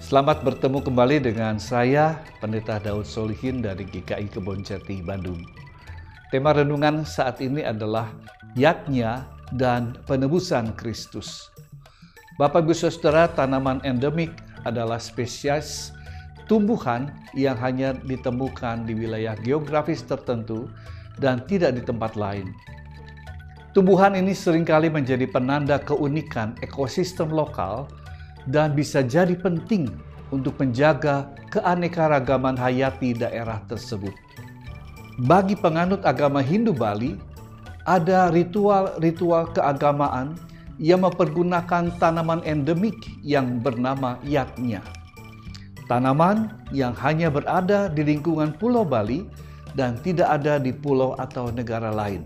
Selamat bertemu kembali dengan saya, Pendeta Daud Solihin dari GKI Kebonjati, Bandung. Tema renungan saat ini adalah Yatnya dan Penebusan Kristus. Bapak Ibu Saudara, tanaman endemik adalah spesies tumbuhan yang hanya ditemukan di wilayah geografis tertentu dan tidak di tempat lain. Tumbuhan ini seringkali menjadi penanda keunikan ekosistem lokal dan bisa jadi penting untuk menjaga keanekaragaman hayati daerah tersebut. Bagi penganut agama Hindu Bali, ada ritual-ritual keagamaan yang mempergunakan tanaman endemik yang bernama Yatnya. Tanaman yang hanya berada di lingkungan Pulau Bali dan tidak ada di pulau atau negara lain.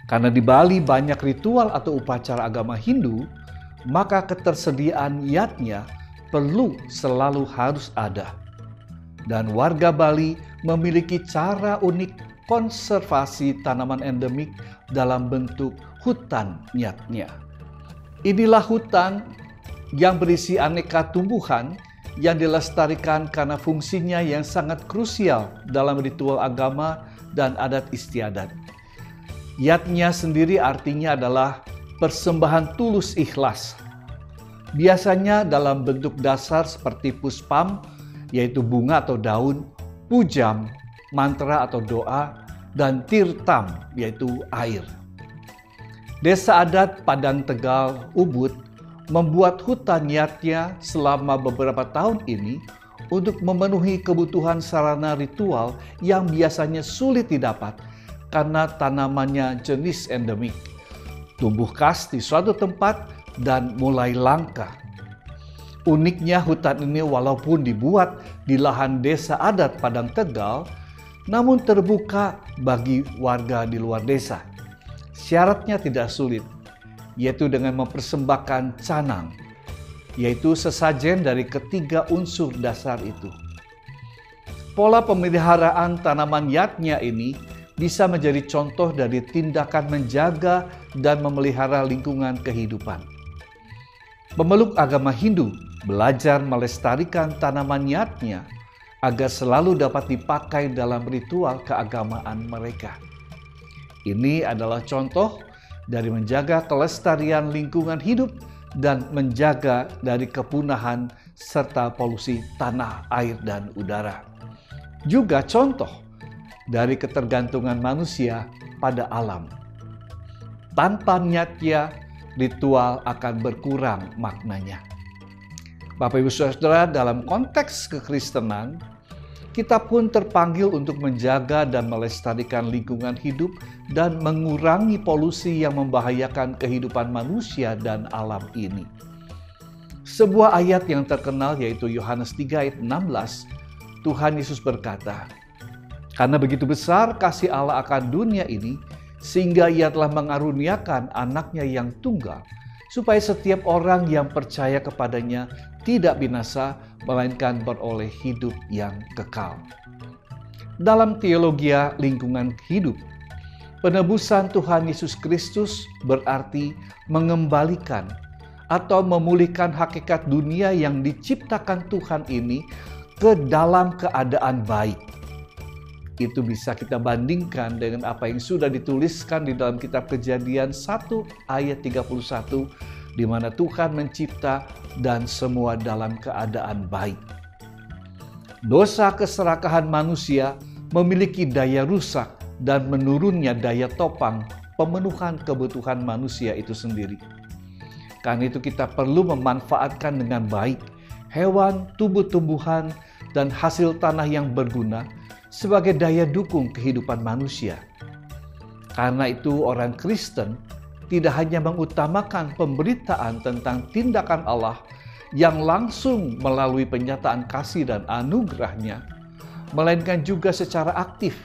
Karena di Bali banyak ritual atau upacara agama Hindu, maka ketersediaan Yatnya perlu selalu harus ada. Dan warga Bali memiliki cara unik konservasi tanaman endemik dalam bentuk hutan Yatnya. Inilah hutan yang berisi aneka tumbuhan yang dilestarikan karena fungsinya yang sangat krusial dalam ritual agama dan adat istiadat. Yatnya sendiri artinya adalah persembahan tulus ikhlas. Biasanya dalam bentuk dasar seperti puspam, yaitu bunga atau daun, pujam, mantra atau doa, dan tirtam, yaitu air. Desa adat Padang Tegal, Ubud, membuat hutan Yatnya selama beberapa tahun ini untuk memenuhi kebutuhan sarana ritual yang biasanya sulit didapat karena tanamannya jenis endemik, tumbuh khas di suatu tempat dan mulai langka. Uniknya hutan ini walaupun dibuat di lahan desa adat Padang Tegal, namun terbuka bagi warga di luar desa. Syaratnya tidak sulit, yaitu dengan mempersembahkan canang, yaitu sesajen dari ketiga unsur dasar itu. Pola pemeliharaan tanaman Yatnya ini bisa menjadi contoh dari tindakan menjaga dan memelihara lingkungan kehidupan. Pemeluk agama Hindu belajar melestarikan tanaman Yatnya agar selalu dapat dipakai dalam ritual keagamaan mereka. Ini adalah contoh dari menjaga kelestarian lingkungan hidup dan menjaga dari kepunahan serta polusi tanah, air, dan udara. Juga contoh dari ketergantungan manusia pada alam. Tanpa Yatnya, ritual akan berkurang maknanya. Bapak Ibu Saudara, dalam konteks kekristenan, kita pun terpanggil untuk menjaga dan melestarikan lingkungan hidup dan mengurangi polusi yang membahayakan kehidupan manusia dan alam ini. Sebuah ayat yang terkenal yaitu Yohanes 3 ayat 16, Tuhan Yesus berkata, "Karena begitu besar kasih Allah akan dunia ini, sehingga Ia telah mengaruniakan anaknya yang tunggal, supaya setiap orang yang percaya kepadanya tidak binasa, melainkan beroleh hidup yang kekal." Dalam teologi lingkungan hidup, penebusan Tuhan Yesus Kristus berarti mengembalikan atau memulihkan hakikat dunia yang diciptakan Tuhan ini ke dalam keadaan baik. Itu bisa kita bandingkan dengan apa yang sudah dituliskan di dalam kitab Kejadian 1 ayat 31, di mana Tuhan mencipta dan semua dalam keadaan baik. Dosa keserakahan manusia memiliki daya rusak dan menurunnya daya topang pemenuhan kebutuhan manusia itu sendiri. Karena itu kita perlu memanfaatkan dengan baik hewan, tumbuh-tumbuhan, dan hasil tanah yang berguna sebagai daya dukung kehidupan manusia. Karena itu orang Kristen tidak hanya mengutamakan pemberitaan tentang tindakan Allah yang langsung melalui penyataan kasih dan anugerahnya, melainkan juga secara aktif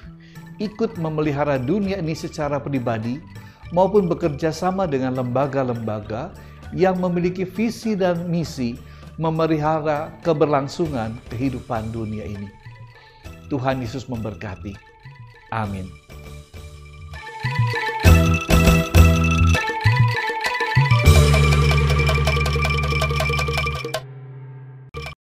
ikut memelihara dunia ini secara pribadi maupun bekerja sama dengan lembaga-lembaga yang memiliki visi dan misi memelihara keberlangsungan kehidupan dunia ini. Tuhan Yesus memberkati. Amin.